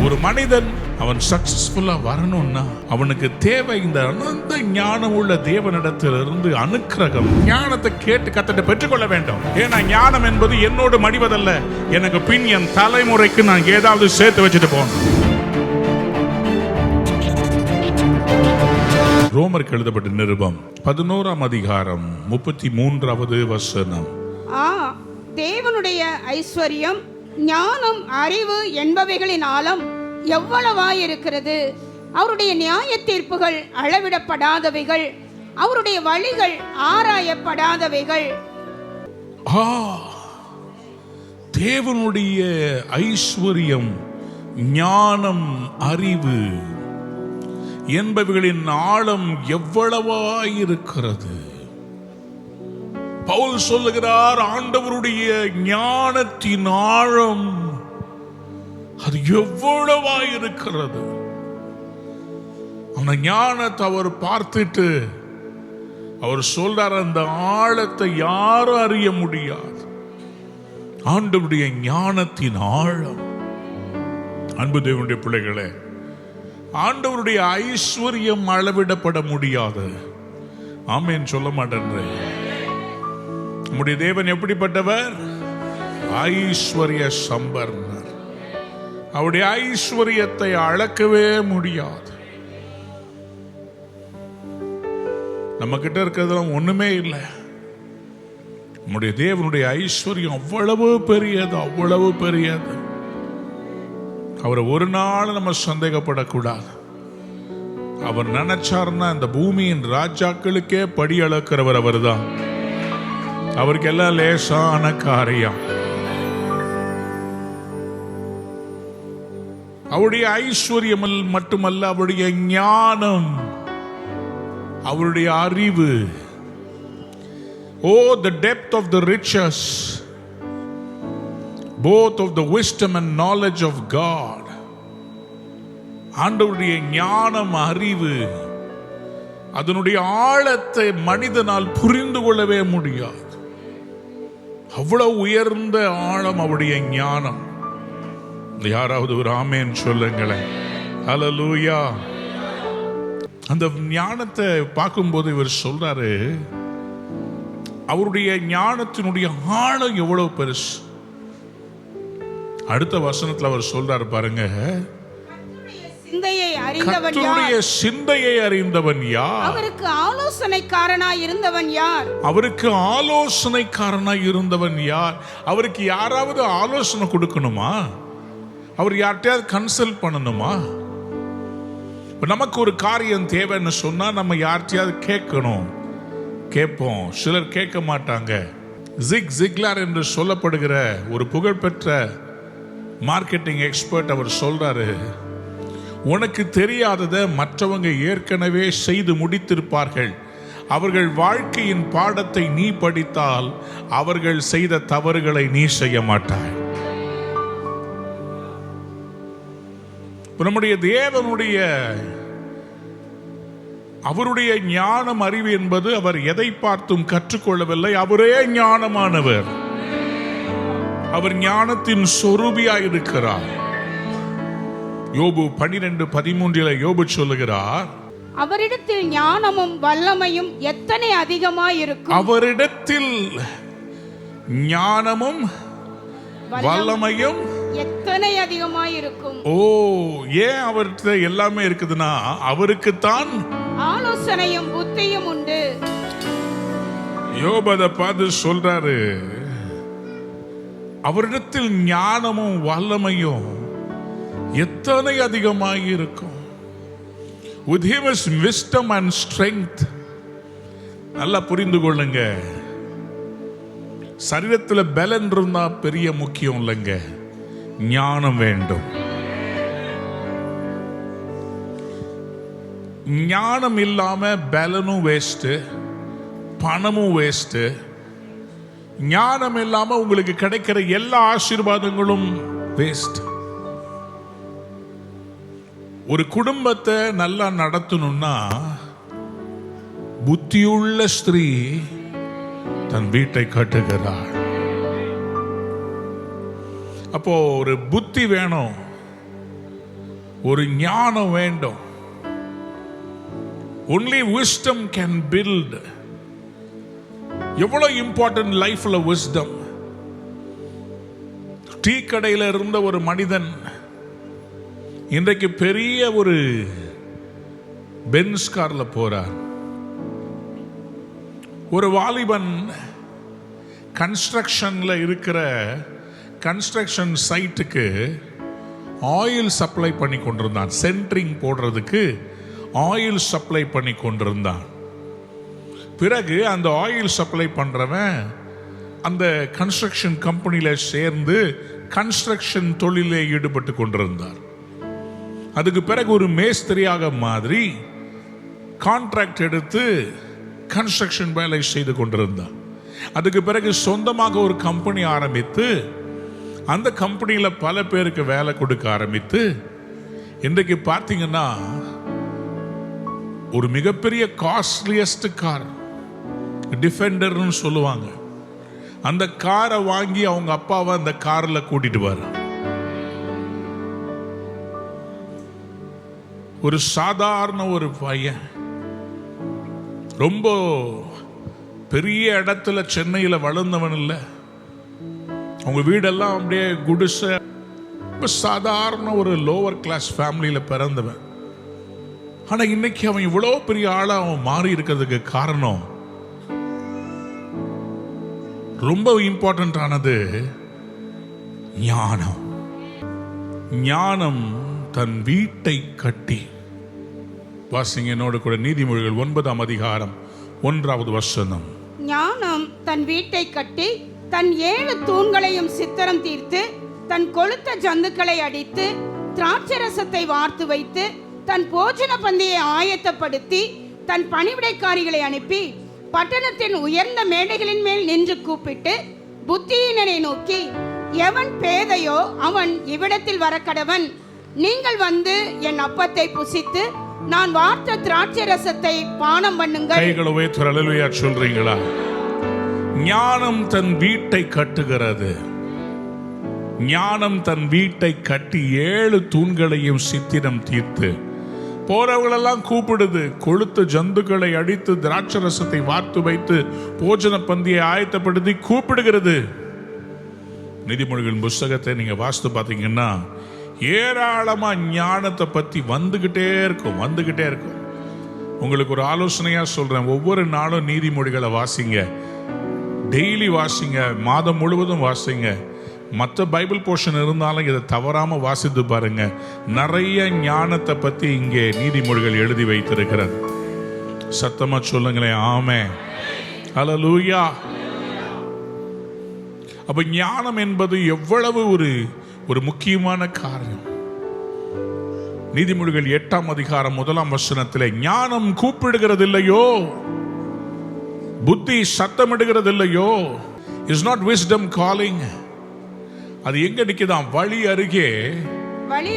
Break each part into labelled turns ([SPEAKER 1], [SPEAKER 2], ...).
[SPEAKER 1] ஒரு மனிதன் அவன் சக்சஸ்ஃபுல்லா வரணும்னா அவனுக்கு தேவை இந்த அனந்த ஞானம் உள்ள தேவனிடத்திலிருந்து அனுக்கிரகம். ஞானத்தை கேட்டு கத்தட்ட பெற்றுக்கொள்ள வேண்டும். ஏன்னா ஞானம் என்பது என்னோடு மடிவதல்ல, எனக்கு பின் என் தலைமுறைக்கு நான் ஏதாவது சேர்த்து வச்சுட்டு போகணும். ரோமருக்கு எழுதப்பட்ட நிருபம் 11ஆம் அதிகாரம் 33வது வசனம்.
[SPEAKER 2] தேவனுடைய ஐஸ்வர்யம் ஞானம் அறிவு என்பவைகளின் ஆழம் எவ்வளவாயிருக்கிறது! அவருடைய நியாய தீர்ப்புகள் அளவிடப்படாதவைகள், அவருடைய வழிகள் ஆராயப்படாதவைகள்.
[SPEAKER 1] தேவனுடைய ஐஸ்வர்யம் ஞானம் அறிவு என்பவைகளின் ஆழம் எவ்வளவாயிருக்கிறது. பவுல் சொல்லுகிறார், ஆண்டவருடைய ஞானத்தின் ஆழம் அது எவ்வளவாயிருக்கிறது. அந்த ஞானத்தை அவர் பார்த்துட்டு அவர் சொல்றார், அந்த ஆழத்தை யாரும் அறிய முடியாது. ஆண்டவருடைய ஞானத்தின் ஆழம். அன்பு தேவனுடைய பிள்ளைகளே, ஆண்டவருடைய ஐஸ்வர்யம் அளவிடப்பட முடியாது. ஆமென் சொல்ல மாட்டேன். நம்முடைய தேவன் எப்படிப்பட்டவர்? ஐஸ்வர்ய சம்பர்ணர். அவருடைய ஐஸ்வர்யத்தை அளக்கவே முடியாது. நம்ம கிட்ட இருக்கிறதெல்லாம் ஒண்ணுமே இல்லை. நம்முடைய தேவனுடைய ஐஸ்வர்யம் அவ்வளவு பெரியது, அவ்வளவு பெரியது. அவரை ஒரு நாள் நம்ம சந்தேகப்படக்கூடாது. அவர் நினைச்சார்னா இந்த பூமியின் ராஜாக்களுக்கே படி அளக்கிறவர் அவர் தான். அவருக்கு எல்லாம் லேசான காரியம். அவருடைய ஐஸ்வர்யம் மட்டுமல்ல, அவருடைய ஞானம், அவருடைய அறிவு. Oh, the depth of the riches, both of the wisdom and knowledge of God. ஆண்டவருடைய ஞானம் அறிவு, அதனுடைய ஆழத்தை மனிதனால் புரிந்து கொள்ளவே முடியாது. அவ்வளவு உயர்ந்த ஆழம் அவருடைய ஞானம். யாராவது ஒரு ஆமேன் சொல்லுங்களேன். ஹல்லேலூயா. அந்த ஞானத்தை பார்க்கும்போது இவர் சொல்றாரு, அவருடைய ஞானத்தினுடைய ஆழம் எவ்வளவு பெருசு. அடுத்த வசனத்துல அவர் சொல்றாரு பாருங்க, கர்த்தருடைய சிந்தையை அறிந்தவன் யார்?
[SPEAKER 2] அவருக்கு ஆலோசனைக்காரனாய் இருந்தவன் யார்?
[SPEAKER 1] அவருக்கு ஆலோசனைக்காரனாய் இருந்தவன் யார்? அவருக்கு யாராவது ஆலோசனை கொடுக்கணுமா? அவர் யார்கிட்டயாவது கன்சல்ட் பண்ணணுமா? நமக்கு ஒரு காரியம் தேவைன்னு சொன்னா நம்ம யார்கிட்டயாவது கேட்கணும். கேட்போம், சிலர் கேட்க மாட்டாங்க. ஜிக் ஜிக்லார் என்று சொல்லப்படுகிற ஒரு புகழ்பெற்ற மார்க்கெட்டிங் எக்ஸ்பர்ட் அவர் சொல்றாரு, உனக்கு தெரியாததை மற்றவங்க ஏற்கனவே செய்து முடித்திருப்பார்கள். அவர்கள் வாழ்க்கையின் பாடத்தை நீ படித்தால் அவர்கள் செய்த தவறுகளை நீ செய்ய மாட்டாய். நம்முடைய தேவனுடைய அவருடைய ஞானம் அறிவு என்பது அவர் எதை பார்த்தும் கற்றுக்கொள்ளவில்லை. அவரே ஞானமானவர். அவர் ஞானத்தின் சொரூபியாய் இருக்கிறார். யோபு 12:13 யோபு சொல்லுகிறார்,
[SPEAKER 2] அவரிடத்தில் ஞானமும் வல்லமையும் எத்தனை அதிகமாய் இருக்கும்.
[SPEAKER 1] அவரிடத்தில் ஞானமும் வல்லமையும்
[SPEAKER 2] எத்தனை அதிகமாய் இருக்கும்.
[SPEAKER 1] ஓ, ஏன் அவர்கிட்ட எல்லாமே இருக்குதுன்னா அவருக்கு தான்
[SPEAKER 2] ஆலோசனையும் புத்தியும் உண்டு.
[SPEAKER 1] யோபு அதை பார்த்து சொல்றாரு, அவரிடத்தில் ஞானமும் வல்லமையும் எத்தனை அதிகமாக இருக்கும். With him is wisdom and strength. நல்லா புரிந்து கொள்ளுங்க, சரீரத்தில் பலன் இருந்தா பெரிய முக்கியம் இல்லைங்க, ஞானம் வேண்டும். ஞானம் இல்லாம பலனும் வேஸ்ட், பணமும் வேஸ்ட். ஞானம் இல்லாம உங்களுக்கு கிடைக்கிற எல்லா ஆசீர்வாதங்களும் வேஸ்ட். ஒரு குடும்பத்தை நல்லா நடத்தணும்னா புத்தியுள்ள ஸ்திரீ தன் வீட்டை கட்டுகிறாள். அப்போ ஒரு புத்தி வேணும். ஒரு ஞானம் வேண்டும். only wisdom can build. எவ்வளவு இம்பார்ட்டன்ட் லைஃப்ல wisdom. டீ கடையில் இருந்த ஒரு மனிதன் இன்றைக்கு பெரிய ஒரு பென்ஸ் கார்ல போறார். ஒரு வாலிபன் கன்ஸ்ட்ரக்ஷன்ல இருக்கிற கன்ஸ்ட்ரக்ஷன் சைட்டுக்கு ஆயில் சப்ளை பண்ணி கொண்டிருந்தான். சென்ட்ரிங் போடுறதுக்கு ஆயில் சப்ளை பண்ணி கொண்டிருந்தான். பிறகு அந்த ஆயில் சப்ளை பண்றவன் அந்த கன்ஸ்ட்ரக்ஷன் கம்பெனியில சேர்ந்து கன்ஸ்ட்ரக்ஷன் தொழிலே ஈடுபட்டு கொண்டிருந்தார். அதுக்கு பிறகு ஒரு மேஸ்திரியாக மாதிரி கான்ட்ராக்ட் எடுத்து கன்ஸ்ட்ரக்ஷன் வேலை செய்து கொண்டிருந்தார். அதுக்கு பிறகு சொந்தமாக ஒரு கம்பெனி ஆரம்பித்து அந்த கம்பெனியில் பல பேருக்கு வேலை கொடுக்க ஆரம்பித்து இன்றைக்கு பார்த்தீங்கன்னா ஒரு மிகப்பெரிய காஸ்ட்லியஸ்ட் கார் டிஃபெண்டர்னு சொல்லுவாங்க, அந்த காரை வாங்கி அவங்க அப்பாவை அந்த கார்ல கூட்டிட்டு வர. ஒரு சாதாரண ஒரு பையன், ரொம்ப பெரிய இடத்துல சென்னையில வளர்ந்தவன் இல்லை. அவங்க வீடெல்லாம் அப்படியே குடிசை, சாதாரண ஒரு லோவர் கிளாஸ் ஃபேமிலியில பிறந்தவன். ஆனா இன்னைக்கு அவன் இவ்வளோ பெரிய ஆளா அவன் மாறி இருக்கிறதுக்கு காரணம் ரொம்ப இம்பார்ட்டன்ட் ஆனது ஞானம். ஞானம் தன் வீட்டை கட்டி, வாசிங்க என்னோடு கூட நீதிமொழிகள் 9ஆம் அதிகாரம் 1வது வசனம்.
[SPEAKER 2] ஞானம் தன் வீட்டை கட்டி தன் 7 தூண்களையும் சித்திரம் தீர்த்து தன் கொழுத்த ஜந்துக்களை அடித்து திராட்சரசத்தை வார்த்து வைத்து தன் போஜன பந்தியை ஆயத்தப்படுத்தி தன் பணிவிடைக்காரிகளை அனுப்பி பட்டணத்தின் உயர்ந்த மேடைகளின் மேல் நின்று கூப்பிட்டு புத்தியீனனை நோக்கி, எவன் பேதையோ அவன் இவ்விடத்தில் வர கடவன். நீங்கள் வந்து என் அப்பத்தை புசித்து நான் வார்த்த திராட்சை ரசத்தை பானம் பண்ணுங்கள்.
[SPEAKER 1] கைகளை உயர்த்தி அல்லேலூயா சொல்றீங்களா? ஞானம் தன் வீட்டை கட்டுகிறது. ஞானம் தன் வீட்டை கட்டி 7 தூண்களையும் சித்திரம் தீர்த்து போறவங்களெல்லாம் கூப்பிடுது. கொழுத்த ஜந்துக்களை அடித்து திராட்சரசத்தை வார்த்து வைத்து போஜன பந்தியை ஆயத்தப்படுத்தி கூப்பிடுகிறது. நீதிமொழிகள் புஸ்தகத்தை நீங்க வாசித்து பார்த்தீங்கன்னா ஏராளமா ஞானத்தை பத்தி வந்துகிட்டே இருக்கும். உங்களுக்கு ஒரு ஆலோசனையா சொல்றேன், ஒவ்வொரு நாளும் நீதிமொழிகளை வாசிங்க, டெய்லி வாசிங்க, மாதம் முழுவதும் வாசிங்க. மற்ற பைபிள் போர்ஷன் இருந்தாலும் இதை தவறாம வாசித்து பாருங்க. நிறைய ஞானத்தை பத்தி இங்கே நீதிமொழிகள் எழுதி வைத்திருக்கிறது. சத்தமா சொல்லுங்களேன் ஆமென், ஹல்லேலூயா. அப்ப ஞானம் என்பது எவ்வளவு ஒரு முக்கியமான காரியம். நீதிமொழிகள் 8ஆம் அதிகாரம் 1ஆம் வசனத்திலே, ஞானம் கூப்பிடுகிறது இல்லையோ, புத்தி சத்தமிடுகிறது இல்லையோ, இஸ் நாட் விஸ்டம் காலிங். அது எங்க நிக்குதாம்? வழி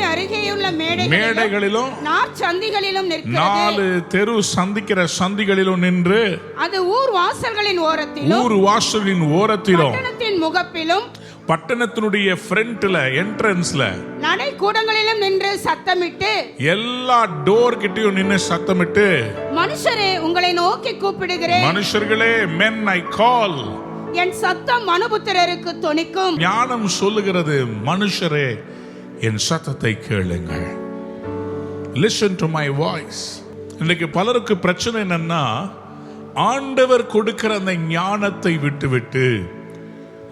[SPEAKER 2] அருகேயுள்ள
[SPEAKER 1] மேடைகளிலும்
[SPEAKER 2] நாற்சந்திகளிலும் நிற்கிறது.
[SPEAKER 1] 4 தெரு சந்திக்கிற சந்திகளிலும் நின்று,
[SPEAKER 2] அது ஊர் வாசல்களின் ஓரத்திலும் பட்டணத்தின் முகப்பிலும்
[SPEAKER 1] பட்டணத்தினுடைய ஃப்ரண்ட்ல என்ட்ரன்ஸ்ல
[SPEAKER 2] நடை கூடங்களிலும் நின்று சத்தமிட்டு,
[SPEAKER 1] எல்லா டோர் கிட்டயும் நின்று சத்தமிட்டு,
[SPEAKER 2] மனுஷரே உங்களை நோக்கி கூப்பிடுகிறேன்,
[SPEAKER 1] மனுஷர்களே men I call,
[SPEAKER 2] என் சத்தம் மனுபுத்திரருக்கு தொனிக்கும்.
[SPEAKER 1] ஞானம் சொல்லுகிறது, மனுஷரே என் சத்தத்தை கேளுங்கள், listen to my voice. இன்னைக்கு பலருக்கு பிரச்சனை என்னன்னா, ஆண்டவர் கொடுக்கிற அந்த ஞானத்தை விட்டுவிட்டு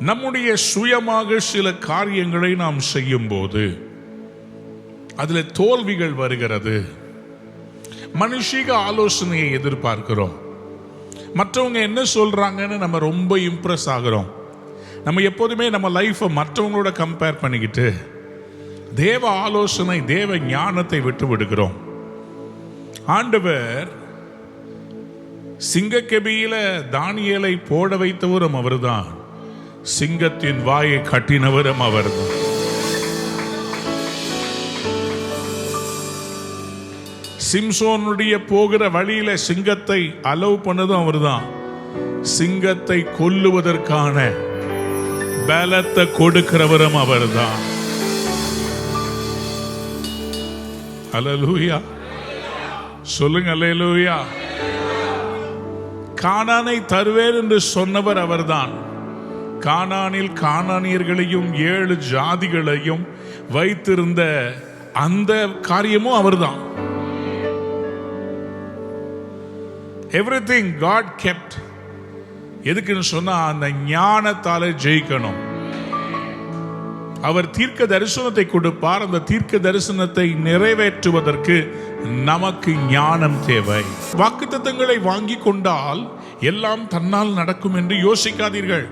[SPEAKER 1] நம்முடைய சுயமாக சில காரியங்களை நாம் செய்யும் போது அதுல தோல்விகள் வருகிறது. மனுஷிக ஆலோசனையை எதிர்பார்க்கிறோம். மற்றவங்க என்ன சொல்றாங்கன்னு நம்ம ரொம்ப இம்ப்ரெஸ் ஆகிறோம். நம்ம எப்போதுமே நம்ம லைஃபை மற்றவங்களோட கம்பேர் பண்ணிக்கிட்டு தேவ ஆலோசனை, தேவ ஞானத்தை விட்டு விடுகிறோம். ஆண்டவர் சிங்கக்கெபியில தானியேலை போட வைத்தவரும் அவர்தான், சிங்கத்தின் வாயை கட்டினவரும் அவர்தான். சிம்சோனுடைய போகிற வழியில சிங்கத்தை அலோவ் பண்ணதும் அவர்தான். சிங்கத்தை கொல்லுவதற்கான பலத்தை கொடுக்கிறவரும் அவர்தான். அல்லேலூயா சொல்லுங்க, அல்லேலூயா. கானானை தருவேன் என்று சொன்னவர் அவர்தான். கானானில் கானானியர்களையும் 7 ஜாதிகளையும் வைத்திருந்த அந்த காரியமும் அவர்தான். Everything God kept. எதுக்குன்னு சொன்னா அந்த ஞானத்தால ஜெயிக்கணும். அவர் தீர்க்க தரிசனத்தை கொடுப்பார். அந்த தீர்க்க தரிசனத்தை நிறைவேற்றுவதற்கு நமக்கு ஞானம் தேவை. வாக்குத்தத்தங்களை வாங்கி கொண்டால் எல்லாம் தன்னால் நடக்கும் என்று யோசிக்காதீர்கள்.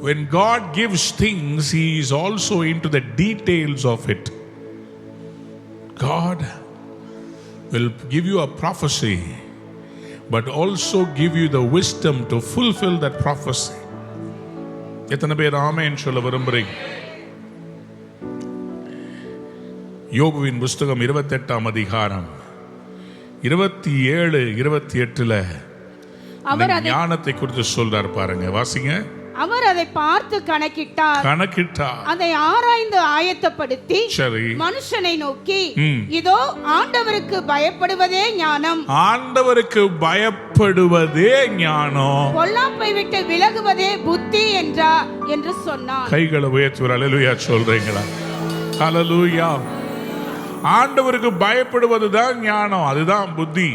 [SPEAKER 1] When God gives things, He is also into the details of it. God will give you a prophecy, but also give you the wisdom to fulfill that prophecy. எத்தனை பேர் ஆமென் சொல்ல விரும்புறீங்க? யோபுவின் புஸ்தகம் 28ஆம் அதிகாரம் 27, 28
[SPEAKER 2] அவர்
[SPEAKER 1] ஞானத்தை குறித்து சொல்றார் பாருங்க, வாசிங்க.
[SPEAKER 2] அவர் அதை பார்த்து கணக்கிட்டார். அதை ஆராய்ந்து ஆயத்தப்படுத்தி
[SPEAKER 1] சரி
[SPEAKER 2] மனுஷனை நோக்கி, இதோ ஆண்டவருக்கு பயப்படுவதே ஞானம்,
[SPEAKER 1] ஆண்டவருக்கு பயப்படுவதே ஞானம்,
[SPEAKER 2] பொல்லாப்பை விட்டு விலகுவதே புத்தி என்றார் என்று சொன்னார்.
[SPEAKER 1] கைகளை உயர்த்தி அல்லேலூயா சொல்றீங்களா? அல்லேலூயா. ஆண்டவருக்கு பயப்படுவதுதான் ஞானம், அதுதான் புத்தி.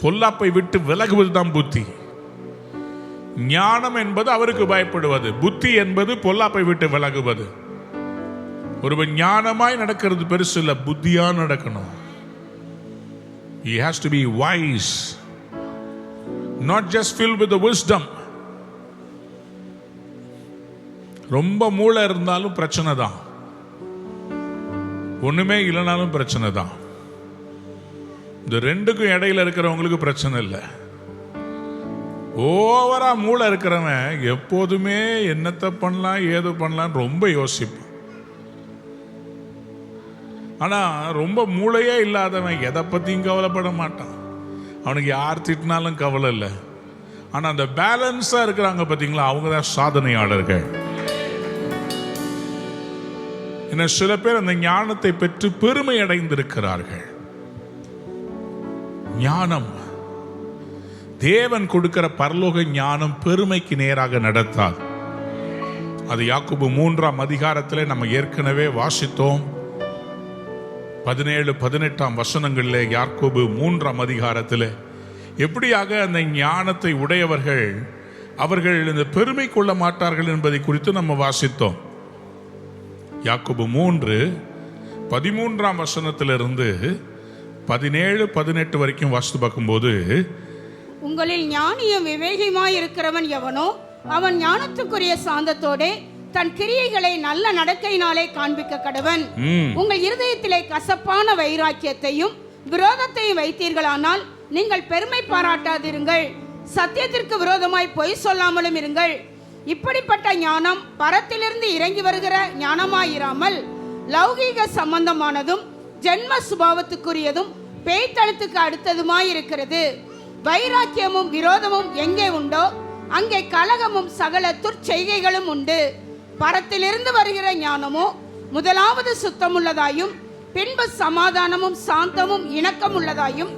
[SPEAKER 1] பொல்லாப்பை விட்டு விலகுவதுதான் புத்தி. ஞானம் என்பது அவருக்கு பயப்படுவது, புத்தி என்பது பொல்லாப்பை விட்டு விலகுவது. ஒருவன் ஞானமாய் நடக்கிறது பெருசு இல்ல, புத்தியா நடக்கணும். He has to be wise, not just filled with the wisdom. ரொம்ப மூளை இருந்தாலும் பிரச்சனை தான், ஒண்ணுமே இல்லைனாலும் பிரச்சனை தான். இந்த ரெண்டுக்கும் இடையில இருக்கிறவங்களுக்கு பிரச்சனை இல்லை. ஓவரா மூளை இருக்கிறவன் எப்போதுமே என்னத்தை பண்ணலாம் ஏது பண்ணலாம் ரொம்ப யோசிப்பான். ஆனா ரொம்ப மூளையே இல்லாதவன் எதை பத்தியும் கவலைப்பட மாட்டான். அவனுக்கு யார் திட்டினாலும் கவலை இல்லை. ஆனா அந்த பேலன்ஸா இருக்கிறாங்க பாத்தீங்களா, அவங்க தான் சாதனையாளர்கள். என்ன சில பேர் அந்த ஞானத்தை பெற்று பெருமை அடைந்திருக்கிறார்கள். ஞானம், தேவன் கொடுக்கிற பரலோக ஞானம் பெருமைக்கு நேராக நடத்தாது. அது யாக்கோபு 3ஆம் அதிகாரத்தில் நம்ம ஏற்கனவே வாசித்தோம். 17, 18ஆம் வசனங்களில் யாக்கோபு 3ஆம் அதிகாரத்தில் எப்படியாக அந்த ஞானத்தை உடையவர்கள் அவர்கள் இந்த பெருமை கொள்ள மாட்டார்கள் என்பதை குறித்து நம்ம வாசித்தோம். யாக்கோபு 3, 13ஆம் வசனத்திலிருந்து 17, 18 வரைக்கும் வாசித்து பார்க்கும்போது,
[SPEAKER 2] உங்களில் ஞானியும் விவேகியுமாய் இருக்கிறவன் எவனோ அவன் ஞானத்துக்குரிய சாந்தத்தோடே தன் கிரியைகளை நல்ல நடக்கையினாலே காண்பிக்க கடவன். உங்கள் இருதயத்திலே கசப்பான வைராக்கியத்தையும் விரோதத்தையும் வைத்தீர்களானால் நீங்கள் பெருமை பாராட்டாதிருங்கள். சத்தியத்திற்கு விரோதமாய் பொய் சொல்லாமலும் இருங்கள். இப்படிப்பட்ட ஞானம் பரத்திலிருந்து இறங்கி வருகிற ஞானமாயிராமல் லௌகீக சம்பந்தமானதும் ஜென்ம சுபாவத்துக்குரியதும் பேய்த்தளத்துக்கு அடுத்ததுமாய் இருக்கிறது. வைராக்கியமும் விரோதமும் எங்கே உண்டோ அங்கே கலகமும் சகல துர்ச்செய்கைகளும் உண்டு. பரத்திலிருந்து வருகிற ஞானமோ முதலாவது சுத்தமுள்ளதாயும் பின்பு சமாதானமும் சாந்தமும் இணக்கம் உள்ளதாயும்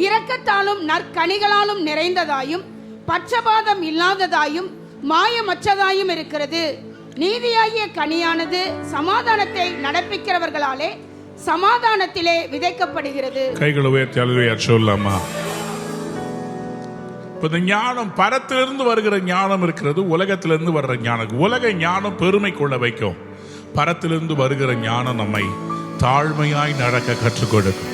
[SPEAKER 2] இரக்கத்தாலும் நற்கனிகளாலும் நிறைந்ததாயும் பட்சபாதம் இல்லாததாயும் மாயமற்றதாயும் இருக்கிறது. நீதியாகிய கனியானது சமாதானத்தை நடப்பிக்கிறவர்களாலே சமாதானத்திலே விதைக்கப்படுகிறது.
[SPEAKER 1] கைகளை உயர்த்தி அல்லேலூயா சொல்லலாமா? இப்ப இந்த ஞானம் பரத்திலிருந்து வருகிற ஞானம் இருக்கிறது, உலகத்திலிருந்து வர்ற ஞானம். உலக ஞானம் பெருமை கொள்ள வைக்கும். பரத்திலிருந்து வருகிற ஞானம் நம்மை தாழ்மையாய் நடக்க கற்றுக் கொடுக்கும்.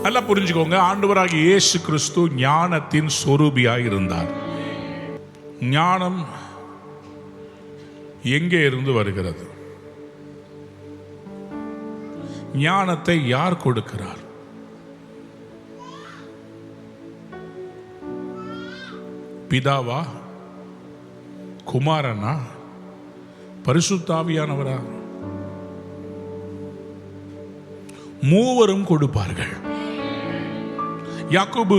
[SPEAKER 1] நல்லா புரிஞ்சுக்கோங்க, ஆண்டவராகிய இயேசு கிறிஸ்து ஞானத்தின் சொரூபியாய் இருந்தார். ஞானம் எங்கே இருந்து வருகிறது? ஞானத்தை யார் கொடுக்கிறார்? பிதாவா, குமாரனா, பரிசுத்தாவியானவரா? மூவரும் கொடுப்பார்கள். யாக்கோபு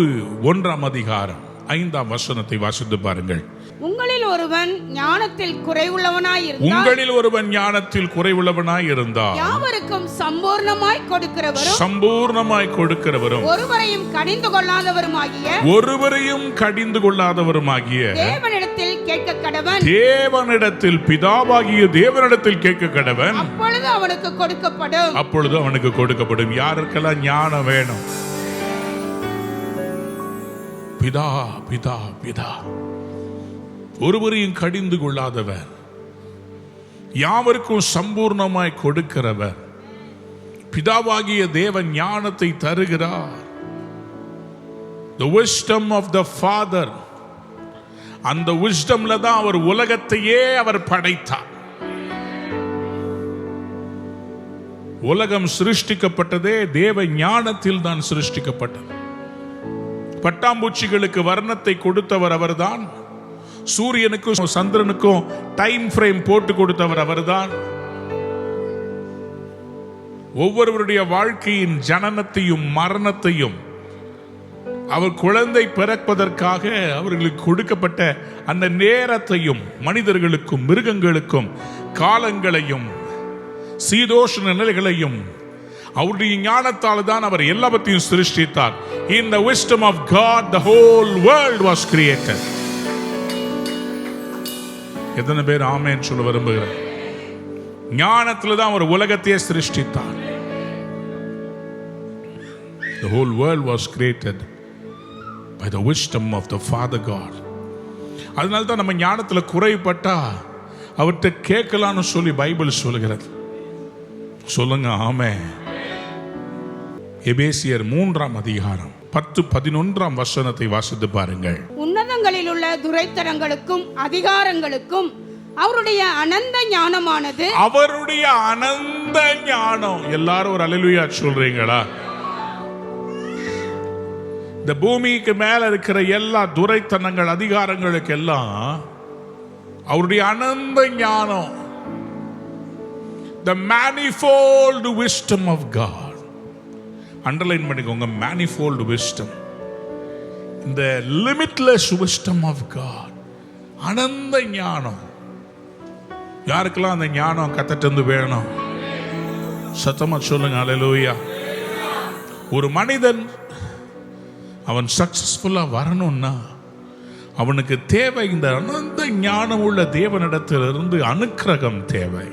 [SPEAKER 1] 1ஆம் அதிகாரம் 5ஆம் வசனத்தை வாசித்து பாருங்கள்.
[SPEAKER 2] உங்களில் ஒருவன் ஞானத்தில் குறைவுள்ளவனாய்
[SPEAKER 1] இருந்தால்
[SPEAKER 2] யாவருக்கும் சம்பூர்ணமாய் கொடுக்கிறவரும் ஒருவரையும் கடிந்து கொள்ளாதவருமாகிய
[SPEAKER 1] தேவனிடத்தில் கேட்க கடவன், தேவனிடத்தில் பிதாவாகிய தேவனிடத்தில் கேட்க கடவன்,
[SPEAKER 2] அப்பொழுது அவனுக்கு கொடுக்கப்படும்.
[SPEAKER 1] யாருக்கெல்லாம் ஞானம் வேணும்? பிதா பிதா பிதா, ஒருவரையும் கடிந்து கொள்ளாதவர், யாவருக்கும் சம்பூர்ணமாய் கொடுக்கிறவர், பிதாவாகிய தேவன் ஞானத்தை தருகிறார். The wisdom of the Father. அந்த wisdomல தான் அவர் உலகத்தையே அவர் படைத்தார். உலகம் சிருஷ்டிக்கப்பட்டதே தேவ ஞானத்தில் தான் சிருஷ்டிக்கப்பட்டது. பட்டாம்பூச்சிகளுக்கு வர்ணத்தை கொடுத்தவர் அவர்தான். சூரியனுக்கும் சந்திரனுக்கும் டைம் ஃப்ரேம் போட்டு கொடுத்தவர் அவர்தான். ஒவ்வொருவருடைய வாழ்க்கையின் ஜனனத்தையும் மரணத்தையும் அவர் குழந்தை பிறப்பதற்காக அவர்களுக்கு கொடுக்கப்பட்ட அந்த நேரத்தையும் மனிதர்களுக்கும் மிருகங்களுக்கும் காலங்களையும் சீதோஷண நிலைகளையும் அவருடைய ஞானத்தால் தான் அவர் எல்லாவற்றையும் சிருஷ்டித்தார். In the wisdom of God the whole world was created. எத்தனை பேர் ஆமென் சொல்ல விரும்புகிறார்? ஞானத்தில் தான் அவர் உலகத்தையே சிருஷ்டித்தார். The whole world was created by the wisdom of the Father God. அதனால தான் நம்ம ஞானத்தில் குறைபட்டா அவர்கிட்ட கேட்கலான்னு சொல்லி பைபிள் சொல்லுகிறது. சொல்லுங்க ஆமென். எபேசியர் 3ஆம் அதிகாரம் 10-11 வசனத்தை வாசித்து பாருங்கள்.
[SPEAKER 2] உன்னதங்களில் உள்ள துரைத்தனங்களுக்கும் அதிகாரங்களுக்கும் அவருடைய அனந்த ஞானமானது,
[SPEAKER 1] அவருடைய அனந்த ஞானம். எல்லாரும் ஒரு அல்லேலூயா சொல்றீங்களா? இந்த பூமிக்கு மேல இருக்கிற எல்லா துரைத்தனங்கள் அதிகாரங்களுக்கு எல்லாம் அவருடைய அனந்த ஞானம். The manifold wisdom of God. Underline பண்ணிக்கோங்க, manifold wisdom. இந்த limitless wisdom of God. அனந்த ஞானம். யாருக்கெல்லாம் அந்த ஞானம் கத்தட்டு வேணும்? சத்தமா சொல்லுங்க அல்லேலூயா. ஒரு மனிதன் அவன் சக்சஸ்ஃபுல்லா வரணும்னா அவனுக்கு தேவை இந்த அனந்த ஞானம் உள்ள தேவனிடத்திலிருந்து அனுக்கிரகம் தேவை.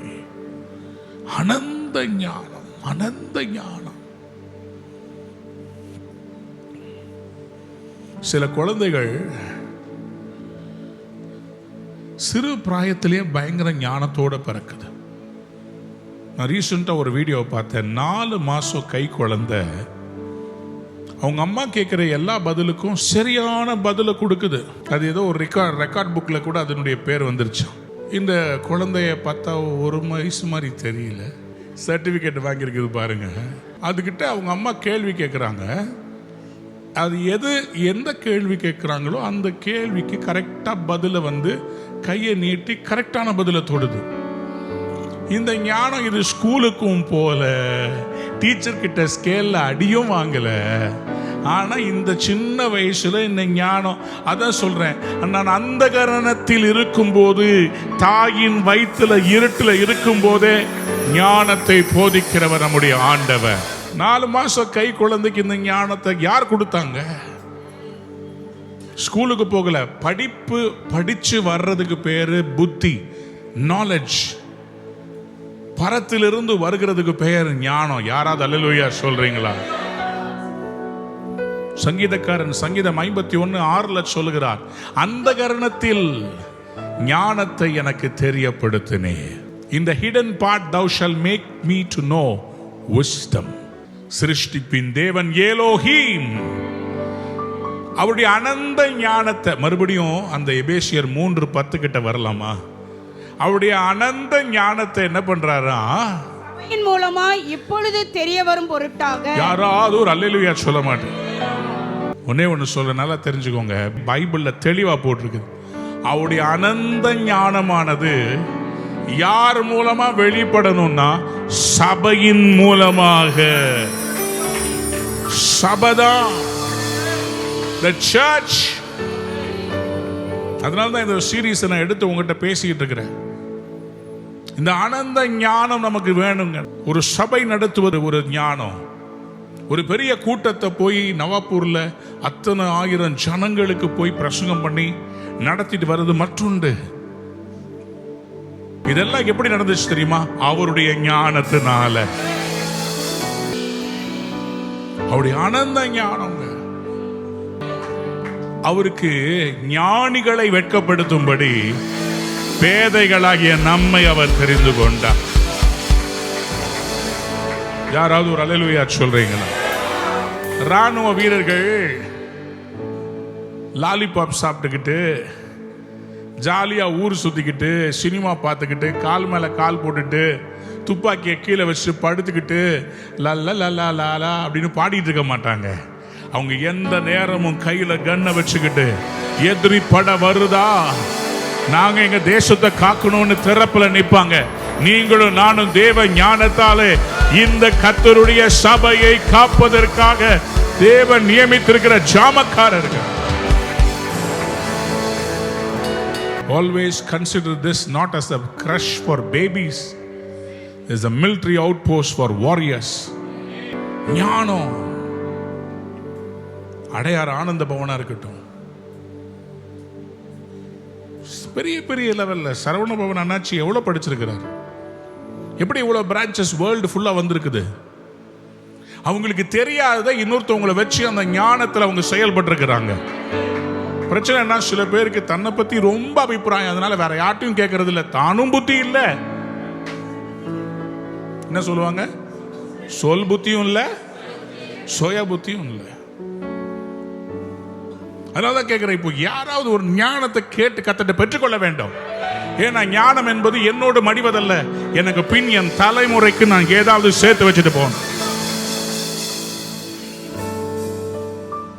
[SPEAKER 1] அனந்த ஞானம், அனந்த ஞானம். சில குழந்தைகள் சிறு பிராயத்திலேயே பயங்கர ஞானத்தோட பிறக்குது. நான் ரீசெண்டாக ஒரு வீடியோ பார்த்தேன். 4 மாசம் கை குழந்தை அவங்க அம்மா கேட்குற எல்லா பதிலுக்கும் சரியான பதிலை கொடுக்குது. அது ஏதோ ஒரு ரெக்கார்ட் புக்கில் கூட அதனுடைய பேர் வந்துருச்சு. இந்த குழந்தைய பார்த்தா 1 வயசு மாதிரி தெரியல, சர்டிஃபிகேட் வாங்கியிருக்குது பாருங்க. அதுக்கிட்ட அவங்க அம்மா கேள்வி கேட்குறாங்க. அது எந்த கேள்வி கேட்குறாங்களோ அந்த கேள்விக்கு கரெக்டாக பதிலை கையை நீட்டி கரெக்டான பதிலை தொடுது. இந்த ஞானம் இது ஸ்கூலுக்கும் போல, டீச்சர் கிட்ட ஸ்கேல்ல அடியும் வாங்கல. ஆனா இந்த சின்ன வயசுல இந்த ஞானம், அதான் சொல்றேன், நான் அந்த கரணத்தில் இருக்கும் போது, தாயின் வயிற்றுல இருட்டுல இருக்கும் போதே ஞானத்தை போதிக்கிறவர் நம்முடைய ஆண்டவர். 4 மாசம் கை குழந்தைக்கு இந்த ஞானத்தை யார் கொடுத்தாங்க? ஸ்கூலுக்கு போகல, படிச்சு வர்றதுக்கு பேரு புத்தி, நாலேஜ். பரத்திலிருந்து வருகிறதுக்கு பெயர் ஞானம். யாராவது அல்லேலூயா சொல்றீங்களா? சங்கீதக்காரன் சங்கீதம் 51:6 சொல்லுகிறார், அந்த கரணத்தில் ஞானத்தை எனக்கு தெரியப்படுத்தினே. In the hidden part thou shall make me to know wisdom. சிருஷ்டிப்பின் தேவன் ஏலோஹீம் அவருடைய அனந்த ஞானத்தை. மறுபடியும் அந்த எபேசியர் 3:10 கிட்ட வரலாமா? அவருடைய அனந்த ஞானத்தை என்ன பண்றாரா?
[SPEAKER 2] சபையின் மூலமாய் இப்பொழுது தெரிய வரும் பொருட்டாக.
[SPEAKER 1] யாராவது ஒரு அல்லேலூயா சொல்ல மாட்டேன். ஒண்ணு சொல்ல, நல்லா தெரிஞ்சுக்கோங்க, பைபிள்ல தெளிவா போட்டிருக்கு. அவருடைய அனந்த ஞானமானது யார் மூலமா வெளிப்படணும்னா சபையின் மூலமாக. சபைதான், the church அதனால தான் இந்த சீரீஸை நான் எடுத்து உங்ககிட்ட பேசிக்கிட்டு இருக்கிறேன். இந்த ஆனந்த ஞானம் நமக்கு வேணுங்க. ஒரு சபை நடத்துவது ஒரு ஞானம். ஒரு பெரிய கூட்டத்தை போய் நவாப்பூர்ல அத்தனை 1000 ஜனங்களுக்கு போய் பிரசங்கம் பண்ணி நடத்திட்டு வர்றது மற்றொன்று. இதெல்லாம் எப்படி நடந்துச்சு தெரியுமா? அவருடைய ஞானத்தினால. அவருடைய ஆனந்த ஞானங்க. அவருக்கு ஞானிகளை வெட்கப்படுத்தும்படி பேதைகளாகிய நம்மை அவர் தெரிந்து கொண்டார். யாராவது ஒரு அல்லேலூயா சொல்றீங்களா? ராணுவ வீரர்கள் லாலிபாப் சாப்பிட்டுக்கிட்டு ஜாலியா ஊர் சுத்திக்கிட்டு சினிமா பார்த்துக்கிட்டு கால் மேல கால் போட்டுட்டு துப்பாக்கியை கீழே வச்சு படுத்துக்கிட்டு லல்ல லல்லா லாலா அப்படின்னு பாடிட்டு இருக்க மாட்டாங்க. அவங்க எந்த நேரமும் கையில கண்ணை வச்சுக்கிட்டு எதிரி பட வருதா, நாங்க எங்க தேசத்தை காக்கணும்னு திறப்புல நிப்பாங்க. நீங்களும் நானும் தேவ ஞானத்தாலே இந்த கர்த்தருடைய சபையை காப்பதற்காக தேவன் நியமித்திருக்கிற ஜாமக்காரர்கள். Always consider this not as a crush for babies, as a military outpost for warriors. ஞானம் அடையார் ஆனந்த பவனா இருக்கட்டும், பெரிய பெரிய லெவல்ல சரவண பவன் அண்ணாச்சி எவ்வளவு படிச்சிருக்கிறார், எப்படி இவ்வளவு பிரான்ச்சஸ் வேர்ல்டு ஃபுல்லா வந்திருக்குது. அவங்களுக்கு தெரியாததை இன்னொருத்தவங்களை வச்சு அந்த ஞானத்தில் அவங்க செயல்பட்டு இருக்கிறாங்க. பிரச்சனை என்ன, சில பேருக்கு தன்னை பத்தி ரொம்ப அபிப்பிராயம், அதனால வேற யார்ட்டையும் கேட்கறது இல்லை, தானும் புத்தி இல்லை. என்ன சொல்லுவாங்க? சொல் புத்தியும் இல்லை, சுய புத்தியும் இல்லை. அதனாலதான் கேட்கிறேன், இப்போ யாராவது ஒரு ஞானத்தை கேட்டு கத்தட்ட பெற்றுக்கொள்ள வேண்டும். ஏன்னா ஞானம் என்பது என்னோடு மடிவதல்ல, எனக்கு பின் என் தலைமுறைக்கு நான் ஏதாவது சேர்த்து வச்சுட்டு போகணும்.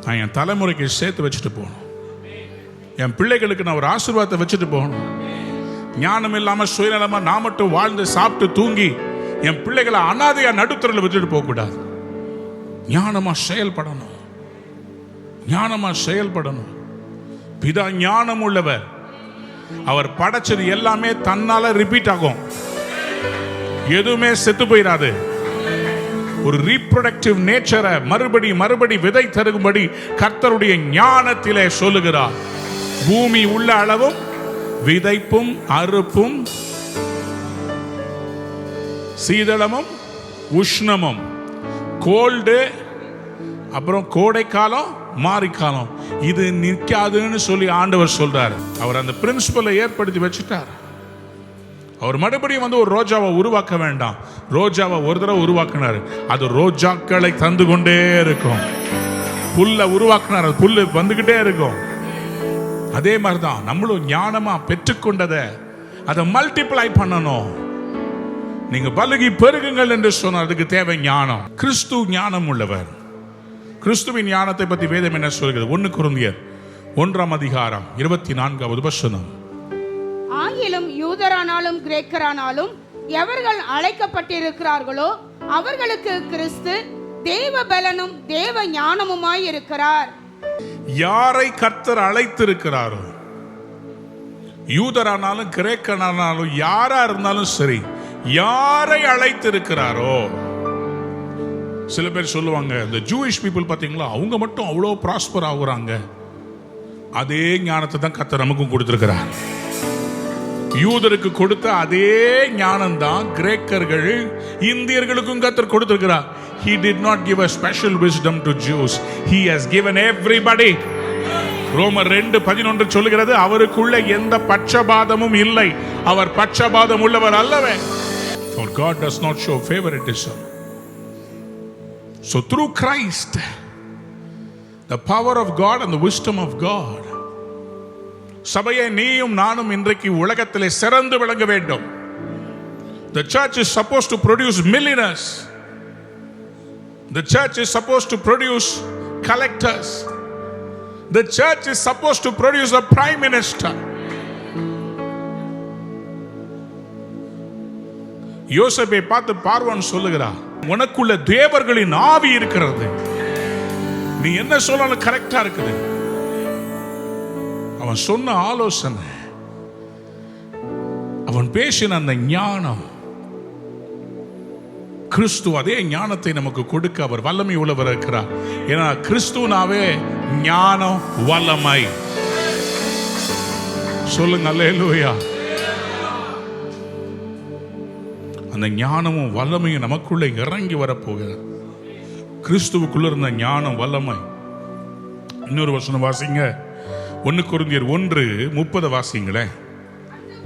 [SPEAKER 1] நான் என் தலைமுறைக்கு சேர்த்து வச்சுட்டு போகணும். என் பிள்ளைகளுக்கு நான் ஒரு ஆசீர்வாதத்தை வச்சுட்டு போகணும். ஞானம் இல்லாம சுயநலமா நான் மட்டும் வாழ்ந்து சாப்பிட்டு தூங்கி என் பிள்ளைகளை அனாதையா நடுத்தரில் விட்டுட்டு போக கூடாது. ஞானமா செயல்படணும், ஞானமா செயல்படணும். பிதா ஞானம் உள்ளவர். அவர் படைச்சது எல்லாமே தன்னால ரிப்பீட் ஆகும், எதுவுமே செத்து போயிடாது. ஒரு ரீப்ரொடக்டிவ் நேச்சரை மறுபடி விதை தருகும்படி கர்த்தருடைய ஞானத்திலே சொல்லுகிறார். பூமி உள்ள அளவும் விதைப்பும் அறுப்பும் சீதளமும் உஷ்ணமும், கோல்டு அப்புறம் கோடைக்காலம் மாரிக்காலம், இது நிற்காதுன்னு சொல்லி ஆண்டவர் சொல்றார். அவர் அந்த பிரின்சிபலை ஏற்படுத்தி வச்சுட்டார். அவர் மறுபடியும் வந்து ஒரு ரோஜாவை உருவாக்க வேண்டாம், ரோஜாவை ஒரு தடவை உருவாக்கினார், அது ரோஜாக்களை தந்து கொண்டே இருக்கும். புல்ல உருவாக்கினார், அது புல்லு வந்துகிட்டே இருக்கும். அதே மாதிரிதான் நம்மளும் ஞானமா பெற்றுக்கொண்டதை அதை மல்டிப்ளை பண்ணணும். நீங்க பலுகி பெருகுங்கள் என்று சொன்னார். அதுக்கு தேவை ஞானம். கிறிஸ்து ஞானம் உள்ளவர். கிறிஸ்துவின் ஞானத்தை பற்றி வேதம் என்ன சொல்கிறது? 1 கொரிந்தியர் 1ஆம் அதிகாரம் 24வது வசனம்.
[SPEAKER 2] ஆகிலும் யூதரானாலும் கிரேக்கரானாலும் எவர்கள் அழைக்கப்பட்டிருக்கிறார்களோ அவர்களுக்கு கிறிஸ்து தேவ பலனும் தேவ ஞானமுமாய் இருக்கிறார்.
[SPEAKER 1] யாரை கர்த்தர் அழைத்திருக்கிறாரோ, யூதரானாலும் கிரேக்கனானாலும் யாரா இருந்தாலும் சரி, யாரை அழைத்திருக்கிறாரோ. சில பேர் சொல்லுவாங்க, இந்த ஜூயிஷ் பீப்புள் பார்த்தீங்களா, அவங்க மட்டும் அவ்வளோ ப்ராஸ்பர் ஆகுறாங்க. அதே ஞானத்தை தான் கர்த்தர் நமக்கும் கொடுத்திருக்கிறார். யூதருக்கு கொடுத்த அதே ஞானம் தான் கிரேக்கர்கள் இந்தியர்களுக்கும் கர்த்தர் கொடுத்திருக்கிறார். He did not give a special wisdom to Jews. He has given everybody. ரோமர் 2:11 சொல்லுகிறது, அவருக்குள்ள எந்த பட்சபாதமும் இல்லை, அவர் பட்சபாதம் உள்ளவர் அல்லவே. For God does not show favoritism. So through Christ, the power of God and the wisdom of God, சபையை நீயும் நானும் இன்றைக்கு உலகத்திலே சிறந்து விளங்க வேண்டும். The church is supposed to produce millionaires. The church is supposed to produce collectors. The church is supposed to produce a prime minister. யோசேப்பை பார்த்து பார்வான் சொல்லுகிறார், உனக்குள்ள தேவர்களின் ஆவி இருக்கிறது, நீ என்ன சொன்னாலும் கரெக்டா இருக்குது. அவன் சொன்ன ஆலோசனை, அவன் பேசின அந்த ஞானம், கிறிஸ்து அதே ஞானத்தை நமக்கு கொடுக்க அவர் வல்லமை உள்ளவர் இருக்கிறார். ஏன்னா கிறிஸ்துனாவே ஞானம், வல்லமை. சொல்லுங்க அல்லேலூயா. அந்த ஞானமும் வல்லமையும் நமக்குள்ள இறங்கி வரப்போகிறது. கிறிஸ்துவுக்குள்ள இருந்த ஞானம், வல்லமை. இன்னொரு வசனம் வாசிங்க, 1 கொரிந்தியர் 1:30 வாசிங்களேன்.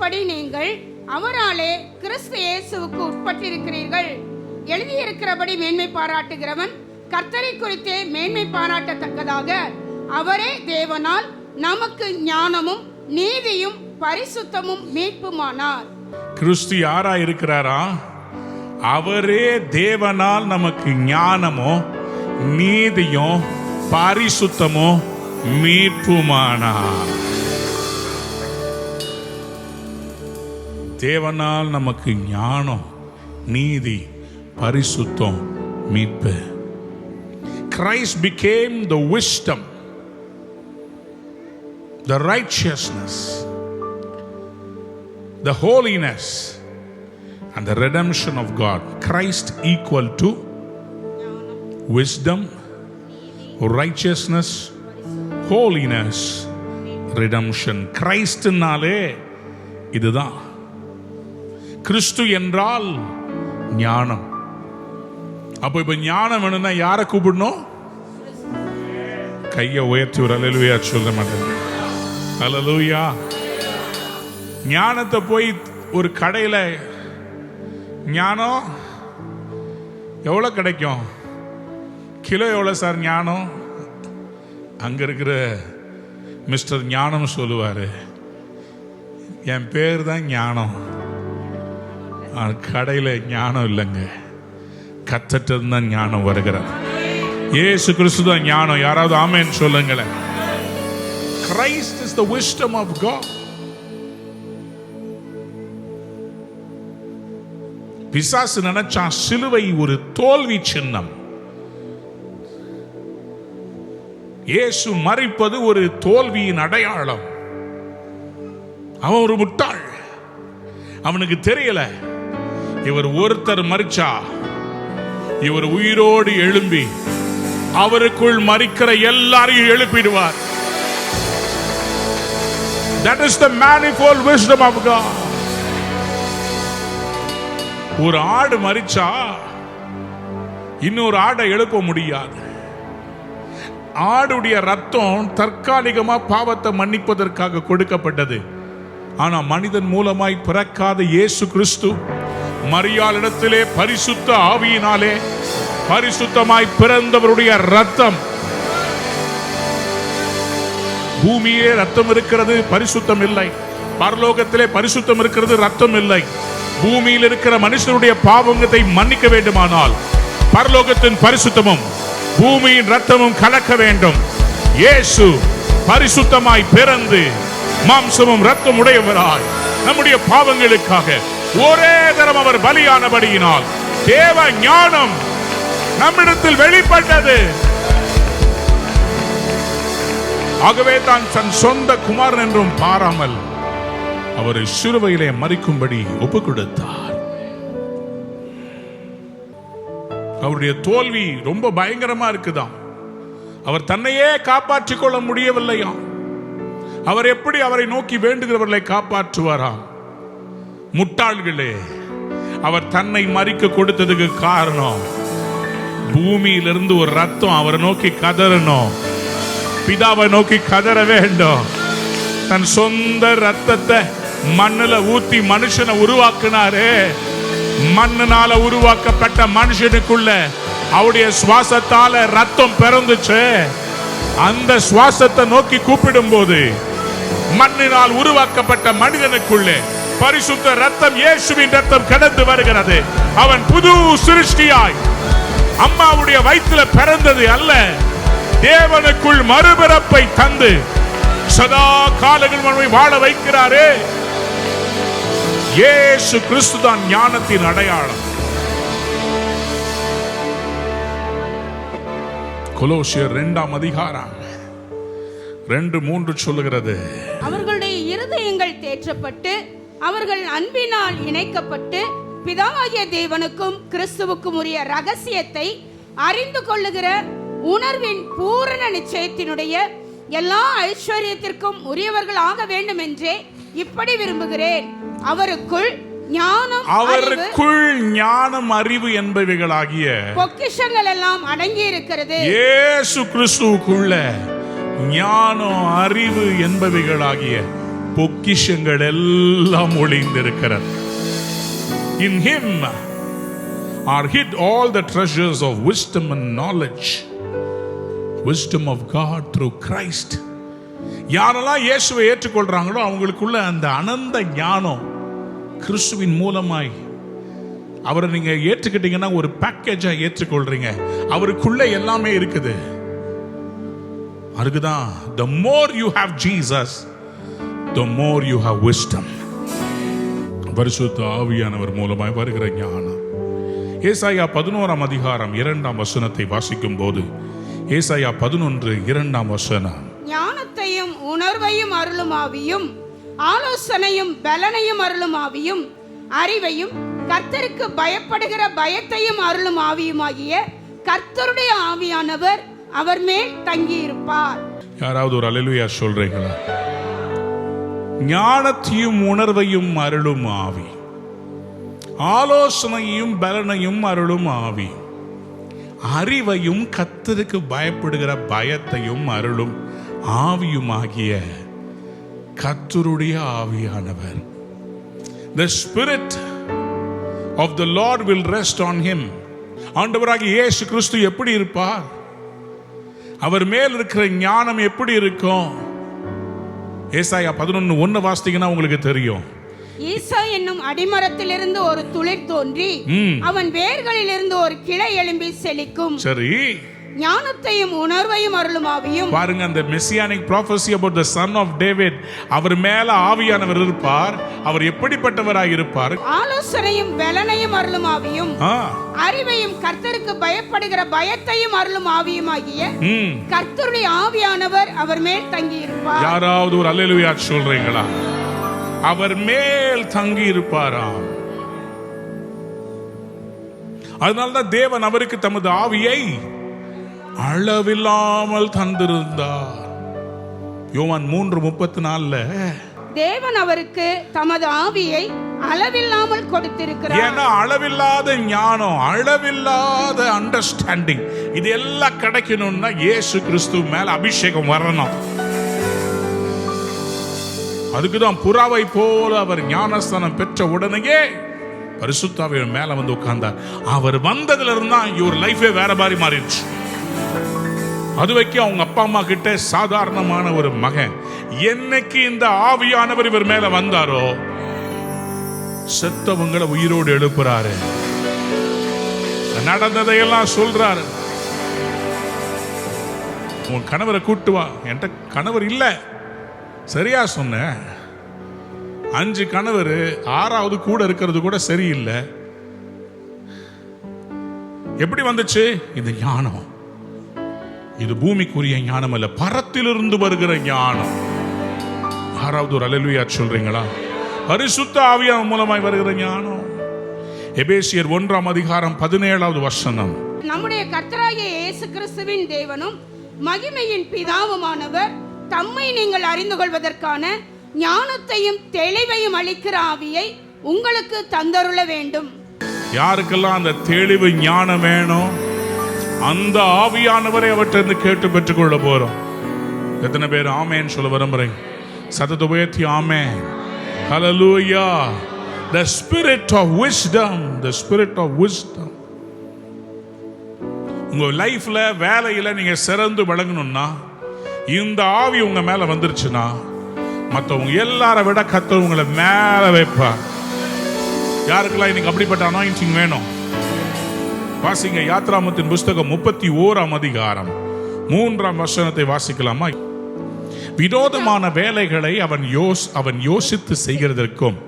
[SPEAKER 2] படி நீங்கள் அவராலே கிறிஸ்து இயேசுவுக்கு உட்பட்டிருக்கிறீர்கள். எழுதியிருக்கிறபடி மேன்மை பாராட்டுகிறவன் கர்த்தரை குறித்தே மேன்மை பாராட்டத்தக்கதாக அவரே தேவனால் நமக்கு ஞானமும் நீதியும் பரிசுத்தமும் மீட்புமானார்.
[SPEAKER 1] கிறிஸ்து யாரா இருக்கிறாரா? அவரே தேவனால் நமக்கு ஞானமோ நீதியோ பரிசுத்தமோ மீட்புமானார். தேவனால் நமக்கு ஞானம், நீதி, பரிசுத்தம், மீட்பு. Christ became the wisdom, the righteousness, the holiness and the redemption of God. Christ equal to wisdom, righteousness, holiness, redemption. கிறிஸ்துனாலே இதுதான். கிறிஸ்து என்றால் ஞானம். அப்போ இப்ப ஞானம் வேணும்னா யாரை கூப்பிடணும்? கையை உயர்த்தி ஒரு அல்லேலூயா சொல்ல மாட்டேன். அல்லேலூயா. ஞானத்தை போய் ஒரு கடையில ஞானம் எவ்வளவு கிடைக்கும்? கிலோ எவ்வளவு சார் ஞானம்? அங்க இருக்கிற மிஸ்டர் ஞானம் சொல்லுவாரு, என் பேர் தான் ஞானம், கடையில் ஞானம் இல்லைங்க, கத்தட்டு தான் ஞானம் வருகிறார். இயேசு கிறிஸ்து தான் ஞானம். யாராவது ஆமென் சொல்லுங்களேன். Christ is the wisdom of God. பிசாசு நினைச்சா சிலுவை ஒரு தோல்வி சின்னம், இயேசு மரிப்பது ஒரு தோல்வியின் அடையாளம். அவன் ஒரு முட்டாள். அவனுக்கு தெரியல இவர் ஒருத்தர் மரிச்சா இவர் உயிரோடு எழும்பி அவருக்குள் மரிக்கிற எல்லாரையும் எழுப்பிடுவார். That is the manifold wisdom of God. ஒரு ஆடு மரிச்சா இன்னொரு ஆடை எழுப்ப முடியாது. ஆடுடைய ரத்தம் தற்காலிகமா பாவத்தை மன்னிப்பதற்காக கொடுக்கப்பட்டது. ஆனா மனிதன் மூலமாய் பிறக்காத இயேசு கிறிஸ்து மரியாளிடத்திலே பரிசுத்த ஆவியினாலே பரிசுத்தமாய் பிறந்தவருடைய ரத்தம். பூமியிலே ரத்தம் இருக்கிறது, பரிசுத்தம் இல்லை. பரலோகத்திலே பரிசுத்தம் இருக்கிறது, ரத்தம் இல்லை. பூமியில் இருக்கிற மனுஷனுடைய பாவங்களை மன்னிக்க வேண்டுமானால் பரலோகத்தின் பரிசுத்தமும் பூமியின் ரத்தமும் கலக்க வேண்டும். இயேசு பரிசுத்தமாய் பிறந்து மாம்சமும் ரத்தம் உடையவராய் நம்முடைய பாவங்களுக்காக ஒரே தரம் அவர் பலியானபடியினால் தேவ ஞானம் நம்மிடத்தில் வெளிப்பட்டது. ஆகவே தான் தன் சொந்த குமாரன் என்றும் பாராமல் அவரை சிலுவையிலே மரிக்கும்படி ஒப்பு கொடுத்தார். அவருடைய தோல்வி ரொம்ப பயங்கரமா இருக்குதாம். அவர் தன்னையே காப்பாற்றிக் கொள்ள முடியவில்லையாம். அவர் எப்படி அவரை நோக்கி வேண்டுகிறவர்களை காப்பாற்றுவாராம்? முட்டாள்களே, அவர் தன்னை மரிக்க கொடுத்ததுக்கு காரணம் பூமியிலிருந்து ஒரு ரத்தம் அவரை நோக்கி கதறணும். பிதாவை நோக்கி கதற வேண்டும். தன் சொந்த ரத்தத்தை மண்ணுல ஊத்தி மனுஷனை உருவாக்குனாரே. மண்ணினால உருவாக்கப்பட்ட மனுஷனுக்குள்ள அவருடைய சுவாசத்தால ரத்தம் பிறந்துச்சு. அந்த சுவாசத்தை நோக்கி கூப்பிடும் போது மண்ணினால் உருவாக்கப்பட்ட மனிதனுக்குள்ளே பரிசுத்த ரத்தம், இயேசுவின் ரத்தம் கடந்து வருகிறது. அவன் புது சிருஷ்டியாய் அம்மாவுடைய வயிற்றுல பிறந்தது அல்ல, தேவனுக்குள் மறுபிறப்பை தந்து சதா காலங்கள் வாழ வைக்கிறாரே. இயேசு கிறிஸ்து தான் ஞானத்தின் அடையாளம். கொலோசியர் 2 அதிகாரம் 2:3 சொல்லுகிறது,
[SPEAKER 2] அவர்களுடைய இருதயங்கள் தேற்றப்பட்டு அவர்கள் அன்பினால் இணைக்கப்பட்டு பிதாவாகிய தேவனுக்கும் கிறிஸ்துவுக்கும் உரிய ரகசியத்தை அறிந்து கொள்ளுகிற உணர்வின் பூரண நிச்சயத்தினுடைய எல்லா ஐஸ்வர்யத்திற்கும் உரியவர்கள் ஆக வேண்டும் என்றே இப்படி விரும்புகிறேன். அவருக்குள்
[SPEAKER 1] ஞானம் அறிவு என்பவைகளாகிய
[SPEAKER 2] பொக்கிஷங்கள் எல்லாம் அடங்கி இருக்கிறது.
[SPEAKER 1] இயேசு கிறிஸ்துவுக்குள்ள ஞானம் அறிவு என்பவைகளாகிய பொக்கிஷங்கள் எல்லாம் ஒளிந்திருக்கிறது. In him are hid all the treasures of wisdom and knowledge. Wisdom of God through Christ. யாரெல்லாம் இயேசுவை ஏற்றுக்கொள்றாங்களோ அவங்களுக்குள்ள அந்த அனந்த ஞானம் கிறிஸ்துவின் மூலமாய் அவரை நீங்க ஏற்றுக்கிட்டீங்கன்னா ஒரு பேக்கேஜா ஏற்றுக்கொள்றீங்க. அவருக்குள்ள எல்லாமே இருக்குது. அதுக்குதான் the more you have Jesus, the more you have wisdom. பரிசுத்த ஆவியானவர் மூலமாய் வருகிற ஞானம். ஏசாயா 11 அதிகாரம் 2 வாசிக்கும் போது, ஏசாயா 11:2
[SPEAKER 2] ஞானத்தையும் உணர்வையும் அருளும் ஆவியும் ஆலோசனையும் பலனையும் அருளும் ஆவியும் அறிவையும் கர்த்தருக்கு பயப்படுகிற பயத்தையும் அருளும் ஆவியுமாகிய கர்த்தருடைய ஆவியானவர் அவர் மேல் தங்கி இருப்பார்.
[SPEAKER 1] யாராவது ஒரு அல்லேலூயா சொல்றீங்களா? ஞானத்தையும் உணர்வையும் அருளும் ஆவி, ஆலோசனையும் பலனையும் அருளும் ஆவி, அறிவையும் கர்த்தருக்கு பயப்படுகிற பயத்தையும் அருளும் ஆவியுமாகிய கர்த்தருடைய ஆவியானவர். The Spirit of the Lord will rest on him. ஆண்டவராகிய இயேசு கிறிஸ்து எப்படி இருப்பார்? அவர் மேல் இருக்கிற ஞானம் எப்படி இருக்கும்? ஏசாயா 11:1 வாசித்தீங்கன்னா உங்களுக்கு தெரியும்.
[SPEAKER 2] ஈசா என்னும் அடிமரத்திலிருந்து ஒரு துளிர் தோன்றி அவன் வேர்களில் இருந்து ஒரு கிளை எழும்பி செழிக்கும்.
[SPEAKER 1] சரி,
[SPEAKER 2] ஞானத்தையும் உணர்வையும் அருளும் ஆவியும்.
[SPEAKER 1] பாருங்க, அந்த messianic prophecy about the son of David, அவர் மேல ஆவியானவர் இருப்பார். அவர் எப்படிப்பட்டவராய் இருப்பார்?
[SPEAKER 2] ஆலோசனையும் பலனையும் அருளும் ஆவியும் அறிவையும் கர்த்தருக்கு பயப்படுகிற பயத்தையும் அருளும் ஆவியுமாகிய கர்த்தருடைய ஆவியானவர் அவர் மேல் தங்கி இருப்பார்.
[SPEAKER 1] யாராவது ஒரு அல்லேலூயா சொல்றீங்களா? அவர் மேல் தங்கி இருப்பாராம். அதனால்தான் தேவன் அவருக்கு தமது ஆவியை அளவில்லாமல் தந்திருந்தார். யோவான் 3:34
[SPEAKER 2] தேவன் அவருக்கு தமது ஆவியை அளவில்லாமல் கொடுத்திருக்கிறார்.
[SPEAKER 1] ஏன்னா அளவில்லாத ஞானம், அளவில்லாத அண்டர்ஸ்டாண்டிங், இது எல்லாம் கிடைக்கணும்னா இயேசு கிறிஸ்து மேல அபிஷேகம் வரணும். அதுக்குதான் புறாவை போல அவர் ஞானஸ்தானம் பெற்ற உடனேயே பரிசுத்த ஆவியின் மேல வந்து உட்கார்ந்தார். அவர் வந்ததுல இருந்தா இவர் லைஃபே வேற மாதிரி மாறிடுச்சு. அது வரைக்கும் அவங்க அப்பா அம்மா கிட்ட சாதாரணமான ஒரு மகன். என்னைக்கு இந்த ஆவியானவர் இவர் மேல வந்தாரோ செத்தவங்களை உயிரோடு எழுப்புறாரு. நடந்ததையெல்லாம் சொல்றாரு. உன் கணவரை கூட்டு வா. என்கிட்ட கணவர் இல்ல. சரியா சொன்ன. 5 கணவர், 6வது கூட இருக்கிறது கூட சரியில்லை. எப்படி வந்துச்சு? இந்த ஞானம். இது பூமிக்குரிய ஞானம் அல்ல, பரத்திலிருந்து வருகிற ஞானம். யாராவது ஒரு அல்லேலூயா சொல்றீங்களா? பரிசுத்த ஆவியானவர் மூலமாய் வருகிற ஞானம். எபேசியர் 1 அதிகாரம் 17
[SPEAKER 2] நம்முடைய கர்த்தராகிய இயேசு கிறிஸ்துவின் தேவனும் மகிமையின் பிதாவுமானவர் தம்மை நீங்கள் அறிந்து கொள்வதற்கான ஞானத்தையும் தெளிவையும் அளிக்கிற ஆவியை உங்களுக்கு தந்தருள வேண்டும்.
[SPEAKER 1] யாருக்கெல்லாம் அந்த தெளிவு ஞானம் வேணும், அந்த ஆவியானவரை அவற்றிலிருந்து கேட்டு பெற்றுக்கொள்ள போறோம். எத்தனை பேர் ஆமேன் சொல்ல விரும்புறீங்க? சத்தத்தை உயர்த்தி ஆமேன். ஹல்லேலூயா. The spirit of wisdom, the spirit of wisdom. உங்க லைஃப்ல வேலையில நீங்க சிறந்து விளங்கணும்னா இந்த ஆவி உங்க மேல வந்துருச்சுன்னா மற்றவங்க எல்லாரை விட கர்த்தர் உங்களை மேல வைப்பார். யாருக்கெல்லாம் இன்னைக்கு அப்படிப்பட்ட அனாயிண்டிங் வேணும்? வாசிங்க யாத்ராமத்தின் புஸ்தகம் 31 அதிகாரம் 3 வாசிக்கலாமா? விரோதமான வேலைகளை அவன் யோசித்து செய்கிறதற்கும்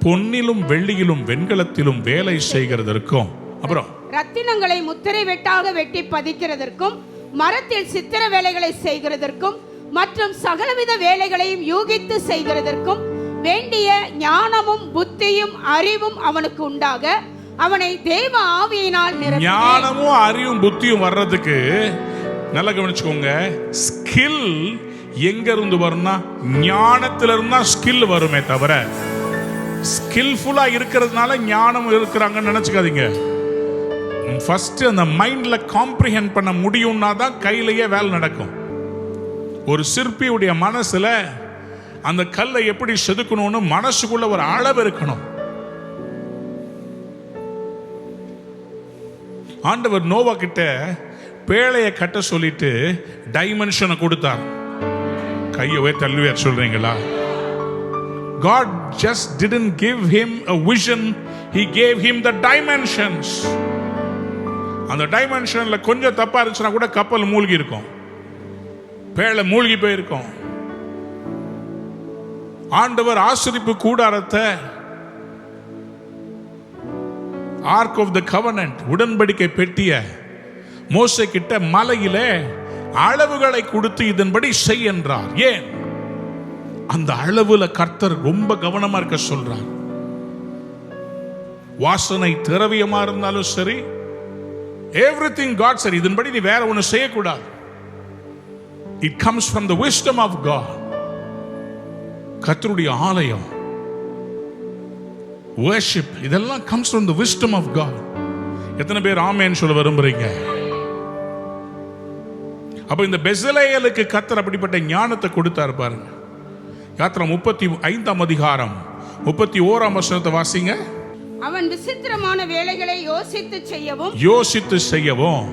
[SPEAKER 1] பொன்னிலும் வெள்ளியிலும் வெண்கலத்திலும் வேலை செய்கிறதற்கும், அப்புறம்
[SPEAKER 2] ரத்தினங்களை முத்திரை வெட்டாக வெட்டி பதிக்கிறதற்கும் மரத்தில் சித்திர வேலைகளை செய்கிறதற்கும் மற்றும் சகலவித வேலைகளையும் யூகித்து செய்கிறதற்கும் வேண்டிய ஞானமும் புத்தியும் அறிவும் அவனுக்கு உண்டாக அவனை தேவ ஆவியினால் நிரப்பினேன்.
[SPEAKER 1] ஞானமும் அறிவும் புத்தியும் வர்றதுக்கு நல்லா கவனிச்சுக்கோங்க, ஸ்கில் எங்க இருந்து வரும்னா ஞானத்துல இருந்தா ஸ்கில் வருமே தவிர ஸ்கில்ஃபுல்லா இருக்கிறதுனால ஞானம் இருக்கிறாங்கன்னு நினைச்சுக்காதீங்க. ஃபர்ஸ்ட் அந்த மைண்ட்ல காம்ப்ரிஹெண்ட் பண்ண முடியும்னா தான் கையிலேயே வேலை நடக்கும். ஒரு சிற்பியுடைய மனசுல அந்த கல்லை எப்படி செதுக்கணும்னு மனசுக்குள்ள ஒரு அளவு இருக்கணும். ஆண்டவர் நோவா கிட்ட பேழையை கட்ட சொல்லிட்டு டைமென்ஷனை கொடுத்தார். கையை உயர்த்தி அல்லேலூயா சொல்றீங்களா? God just didn't give him a vision, he gave him the dimensions. அந்த டைமென்ஷன்ல கொஞ்சம் தப்பா இருந்துச்சுன்னா கூட கப்பல் மூழ்கி இருக்கும், பேழை மூழ்கி போயிருக்கும். ஆண்டவர் ஆசரிப்பு கூடாரத்தை ஆர்க் ஆஃப் த கவனன்ட் உடன்படிக்கை பெட்டிய மோசே கிட்ட மலையில அளவுகளை கொடுத்து இதன்படி செய் என்றார். ஏன்? அந்த அளவுல கர்த்தர் ரொம்ப கவனமா இருக்க சொல்றார். வாசனை திரவியமா இருந்தாலும் சரி, everything God said, இதன்படி நீ வேற ஒன்னு செய்யக்கூடாது. It comes from the wisdom of God. கர்த்தருடைய ஆலயம், worship, இதெல்லாம் comes from the wisdom of God. எத்தனை பேர் ஆமென் சொல்ல விரும்புறீங்க? அப்ப இந்த பெசலேயலுக்கு கர்த்தர் அப்படிப்பட்ட ஞானத்தை கொடுத்தார் பாருங்க. யாத்திரை 35ஆம் அதிகாரம் 31ஆம் வசனத்தை வாசிங்க.
[SPEAKER 2] அவன் விசித்திரமான வேலைகளை யோசித்து செய்யவும்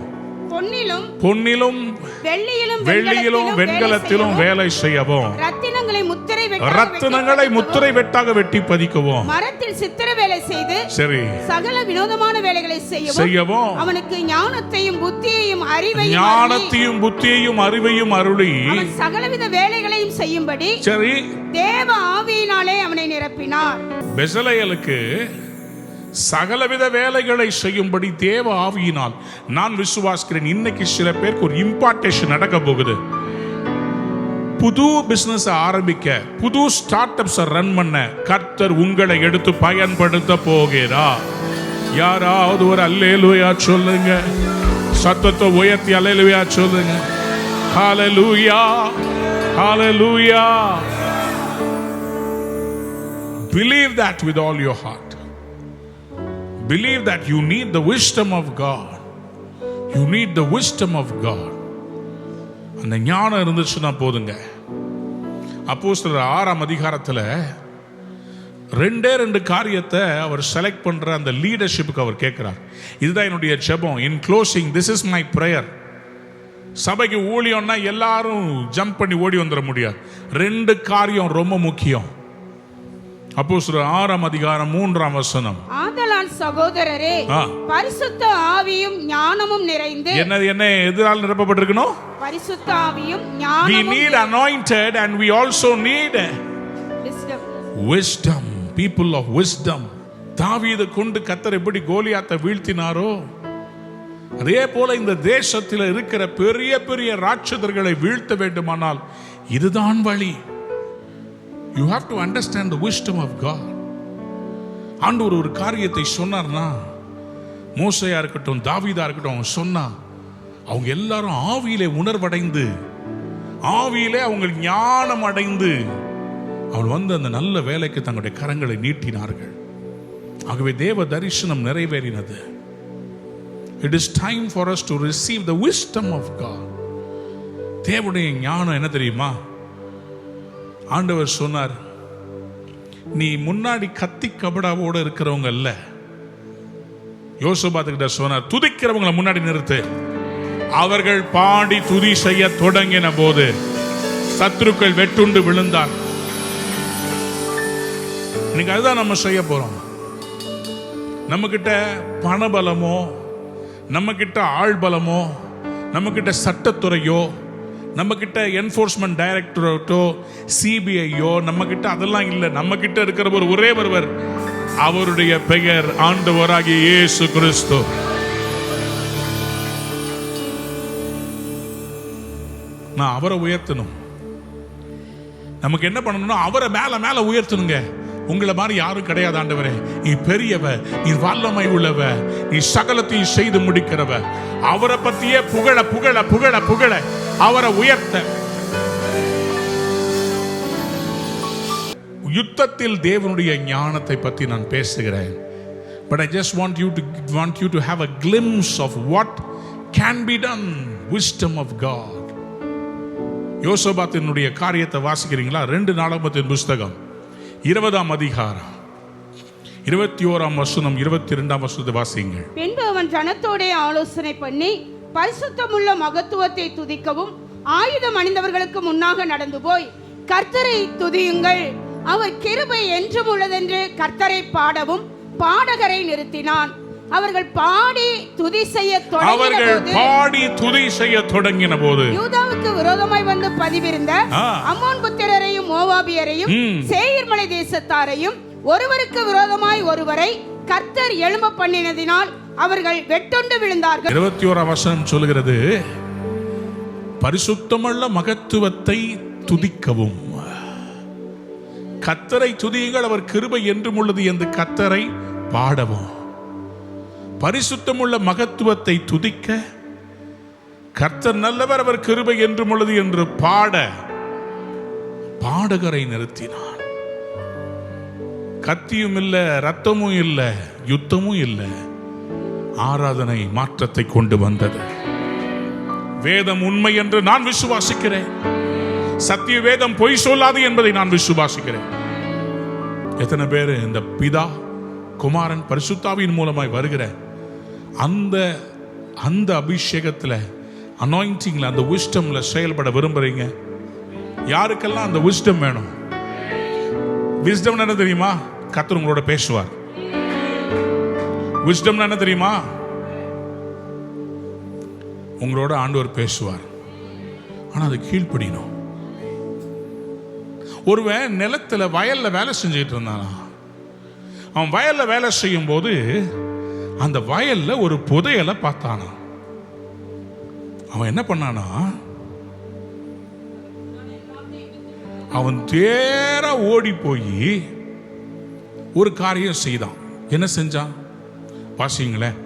[SPEAKER 2] பொன்னிலும் வெள்ளியிலும் வெண்கலத்திலும் வேலை செய்யவும் ரத்தினங்களை முத்திரை வெட்டாக வெட்டி பதிக்கவும் மரத்தில் சித்திர வேலை செய்து
[SPEAKER 1] சரி
[SPEAKER 2] சகல வினோதமான வேலைகளை செய்யவும் அவனுக்கு ஞானத்தையும் புத்தியையும் அறிவையும் அருளி சகலவித வேலைகளையும் செய்யும்படி
[SPEAKER 1] சரி
[SPEAKER 2] தேவ ஆவியினாலே அவனை நிரப்பினார்.
[SPEAKER 1] பெசலேயலுக்கு சகலவித வேலைகளை செய்யும்படி தேவ ஆவியினால். நான் விசுவாசிக்கிறேன் இன்னைக்கு சில பேருக்கு ஒரு இம்பார்ட்டேஷன் நடக்க போகுது. புது பிசினஸ் ஆரம்பிக்க, புது ஸ்டார்ட் அப்ஸ் ரன் பண்ண கர்த்தர் உங்களை எடுத்து பயன்படுத்த போகிறார். யாராவது ஒரு அல்லேலூயா சொல்லுங்க, சத்தத்தை உயர்த்தி அல்லேலூயா சொல்லுங்க. ஹalleluya hallelujah. Believe that with all your heart. Believe that you need the wisdom of God. You need the wisdom of God. அந்த ஞானம் இருந்துச்சுன்னா போதுங்க. அப்போஸ்தலர் 6ஆம் அதிகாரத்துல 2 காரியத்தை அவர் செலக்ட் பண்ற அந்த லீடர்ஷிப்புக்கு அவர் கேட்கிறார். இதுதான் என்னுடைய ஜெபம். In closing, this is my prayer. சபைக்கு ஊழியம்னா எல்லாரும் ஜம்ப் பண்ணி ஓடி வந்துட முடியாது. 2 காரியம் ரொம்ப முக்கியம். அப்போஸ்தலர் 6ஆம் அதிகாரம் 3ஆம் வசனம்.
[SPEAKER 2] ஆதலால் சகோதரரே, பரிசுத்த ஆவியும் ஞானமும் நிறைந்து. என்ன
[SPEAKER 1] எதனால நிரப்பப்பட்டிருக்கணும்?
[SPEAKER 2] பரிசுத்த ஆவியும் ஞானமும்.
[SPEAKER 1] We need anointed and we also need wisdom. People of wisdom. தாவீதை கொண்டு கர்த்தர் எப்படி கோலியாத்தை வீழ்த்தினாரோ அதே போல இந்த தேசத்தில் இருக்கிற பெரிய பெரிய ராட்சதர்களை வீழ்த்த வேண்டுமானால் இதுதான் வழி. You have to understand the wisdom of God. ஆண்டவர் ஒரு காரியத்தை சொன்னார்னா, மோசேயா இருக்கட்டும் தாவீதா இருக்கட்டும், சொன்னா அவங்க எல்லாரும் ஆவியிலே உணர்வடைந்து, ஆவியிலே அவங்க ஞானம் அடைந்து அவள் வந்து அந்த நல்ல வேலைக்கு தங்களுடைய கரங்களை நீட்டினார்கள். ஆகவே தேவ தரிசனம் நிறைவேறினது. It is time for us to receive the wisdom of God. தேவனுடைய ஞானம் என்ன தெரியுமா? ஆண்டவர் சொன்னார், நீ முன்னாடி கத்தி கபடாவோட இருக்கிறவங்க அல்ல. யோசபாத்துக்கிட்ட சொன்னார், துதிக்கிறவங்களை முன்னாடி நிறுத்து. அவர்கள் பாடி துதி செய்ய தொடங்கின போது சத்துருக்கள் வெட்டுண்டு விழுந்தார். நீங்க அதுதான் நம்ம செய்ய போறோம். நம்ம கிட்ட பணபலமோ, நம்ம கிட்ட ஆள் பலமோ, நம்ம கிட்ட சட்டத்துறையோ, நம்ம கிட்ட என்ஃபோர்ஸ்மெண்ட் டைரக்டரேட்டோ, சிபிஐயோ நம்ம கிட்ட அதெல்லாம் இல்லை. நம்ம கிட்ட இருக்கிற ஒரே ஒருவர், அவருடைய பெயர் ஆண்டவராகிய இயேசு கிறிஸ்து. நான் அவரை உயர்த்தணும். நமக்கு என்ன பண்ணணும்னா அவரை மேல மேல உயர்த்தணுங்க. உங்களை மாதிரி யாரும் கிடையாது ஆண்டவரே, நீ பெரியவர், நீ வல்லமை உள்ளவர், நீ சகலத்தையும் செய்து முடிக்கிறவர். அவரை பத்தியே புகழ புகழ புகழ புகழ அவரை உயர்த்த. யுத்தத்தில் தேவனுடைய ஞானத்தை பற்றி நான் பேசுகிறேன். But I just want you to have a glimpse of what can be done. Wisdom of God. யோசபாத்தினுடைய காரியத்தை வாசிக்கிறீங்களா? 2 நாளாகமத்தின் புஸ்தகம் 20ஆம் அதிகாரம் 21ஆம் வசனம் 22ஆம் வசனத்தை வாசியுங்கள்.
[SPEAKER 2] பின்பு அவன் ஜனத்தோடே ஆலோசனை பண்ணி பரிசுத்தமுள்ள மகத்துவத்தை துதிக்கவும் ஆயுதம் அணிந்தவர்களுக்கு முன்னாக நடந்து போய் கர்த்தரை துதியுங்கள், அவர் கிருபை என்றும் உள்ளதென்று கர்த்தரை பாடவும் பாடகரை நிறுத்தினான். அவர்கள் பாடி துதி செய்ய தொடங்கின போது யூதாவுக்கு விரோதமாய் வந்து பதிவிருந்த அம்மோன் புத்திரரையும் மோவாபியரையும் சேயீர் மலை தேசத்தாரையும் ஒருவருக்கு விரோதமாய் ஒருவரை கர்த்தர் எழும்ப பண்ணினதினால் அவர்கள் வெட்டுண்டு விழுந்தார்கள்.
[SPEAKER 1] 21ஆம் வசனம் சொல்கிறது, பரிசுத்தமுள்ள மகத்துவத்தை துதிக்கவும், கர்த்தரை துதியுங்கள், அவர் கிருபை என்றும் உள்ளது என்று கர்த்தரை பாடவும். பரிசுத்தமுள்ள மகத்துவத்தை துதிக்க, கர்த்தர் நல்லவர், அவர் கிருபை என்றும் உள்ளது என்று பாட பாடகரை நிறுத்தினான். கத்தியும் இல்ல, ரத்தமும் இல்ல, யுத்தமும் இல்ல, ஆராதனை மாற்றத்தை கொண்டு வந்தது. வேதம் உண்மை என்று நான் விசுவாசிக்கிறேன். சத்திய வேதம் பொய் சொல்லாது என்பதை நான் விசுவாசிக்கிறேன். எத்தனை பேர் இந்த பிதா குமாரன் பரிசுத்தாவின் மூலமாய் வருகிற அந்த அபிஷேகத்தில், அனாயிண்டிங்ல, அந்த விஸ்டம்ல செயல்பட விரும்புறீங்க? யாருக்கெல்லாம் அந்த விஸ்டம் வேணும்? விஸ்டம் என்ன தெரியுமா? கர்த்தர் உங்களோட பேசுவார். விஸ்டம் என்ன தெரியுமா? உங்களோட ஆண்டவர் பேசுவார். ஆனா அது கீழ்ப்படியணும். ஒருவன் நிலத்துல வயல்ல வேலை செஞ்சுட்டு இருந்தானா, அவன் வயல்ல வேலை செய்யும் போது அந்த வயல்ல ஒரு புதையலை பார்த்தானா. அவன் என்ன பண்ணானா, அவன் தேர ஓடி போய் ஒரு காரியம் செய்தான். என்ன செஞ்சான் வாசிங்களேன்.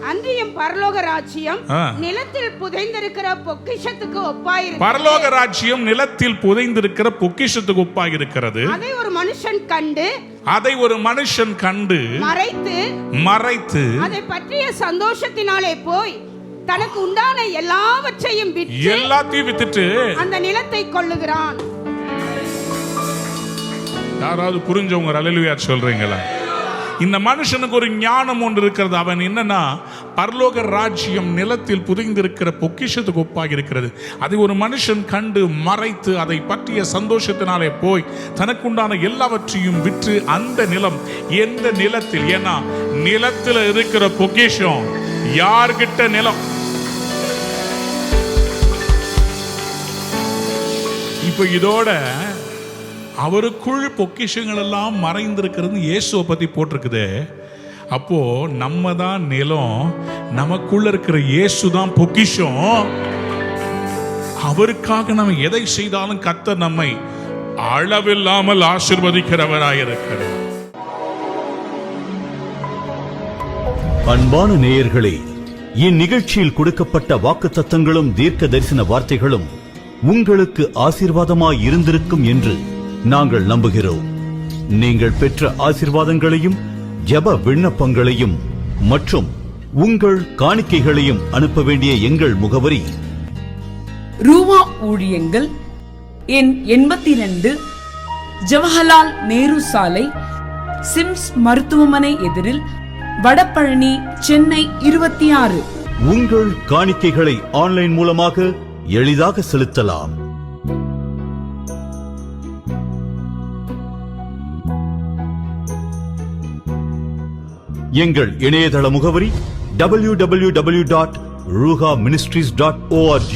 [SPEAKER 2] அன்றியும் பரலோக ராஜ்யம் நிலத்தில் புதைந்திருக்கிற பொக்கிஷத்துக்கு ஒப்பாயிருக்கிறது.
[SPEAKER 1] பரலோக ராஜ்யம் நிலத்தில் புதைந்திருக்கிற பொக்கிஷத்துக்கு ஒப்பாயிருக்கிறது.
[SPEAKER 2] அதை ஒரு மனுஷன் கண்டு
[SPEAKER 1] மறைத்து
[SPEAKER 2] அதை பற்றிய சந்தோஷத்தினாலே போய் தனக்கு உண்டான எல்லாவற்றையும்
[SPEAKER 1] வித்துட்டு
[SPEAKER 2] அந்த நிலத்தை கொள்ளுகிறான்.
[SPEAKER 1] யாராவது புரிஞ்சவங்க அல்லேலூயா சொல்றீங்களா? இந்த மனுஷனுக்கு ஒரு ஞானம் ஒன்று இருக்கிறது. அவன் என்னன்னா, பரலோக ராஜ்யம் நிலத்தில் புதைந்திருக்கிற பொக்கிஷத்துக்கு ஒப்பாக இருக்கிறது. அதை ஒரு மனுஷன் கண்டு மறைத்து அதை பற்றிய சந்தோஷத்தினாலே போய் தனக்குண்டான எல்லாவற்றையும் விற்று அந்த நிலம், எந்த நிலத்தில், ஏன்னா நிலத்தில் இருக்கிற பொக்கிஷம் யார்கிட்ட நிலம். இப்ப இதோட அவருக்குள் பொக்கிஷங்கள் எல்லாம் மறைந்திருக்கிறது இயேசுவை பத்தி போட்டிருக்குது. அப்போ நம்ம தான் நிலம், நமக்குள்ள இருக்கிற இயேசு தான் பொக்கிஷம். அவருக்காக நம்ம எதை செய்தாலும் கர்த்தர் நம்மை அளவில்லாமல் ஆசீர்வதிக்கிறவராயிருக்கிறார்.
[SPEAKER 3] அன்பான நேயர்களே, இந்நிகழ்ச்சியில் கொடுக்கப்பட்ட வாக்குத்தத்தங்களும் தீர்க்க தரிசன வார்த்தைகளும் உங்களுக்கு ஆசீர்வாதமாய் இருந்திருக்கும் என்று நாங்கள் நம்புகிறோம். நீங்கள் பெற்ற ஆசீர்வாதங்களையும் ஜெப விண்ணப்பங்களையும் மற்றும் உங்கள் காணிக்கைகளையும் அனுப்ப வேண்டிய எங்கள் முகவரி:
[SPEAKER 4] ரூவா ஊழியங்கள், எண் 82, ஜவஹர்லால் நேரு சாலை, சிம்ஸ் மருத்துவமனை எதிரில், வடபழனி, சென்னை 26.
[SPEAKER 3] உங்கள் காணிக்கைகளை ஆன்லைன் மூலமாக எளிதாக செலுத்தலாம். எங்கள் இணையதள முகவரி www.ruhaministries.org.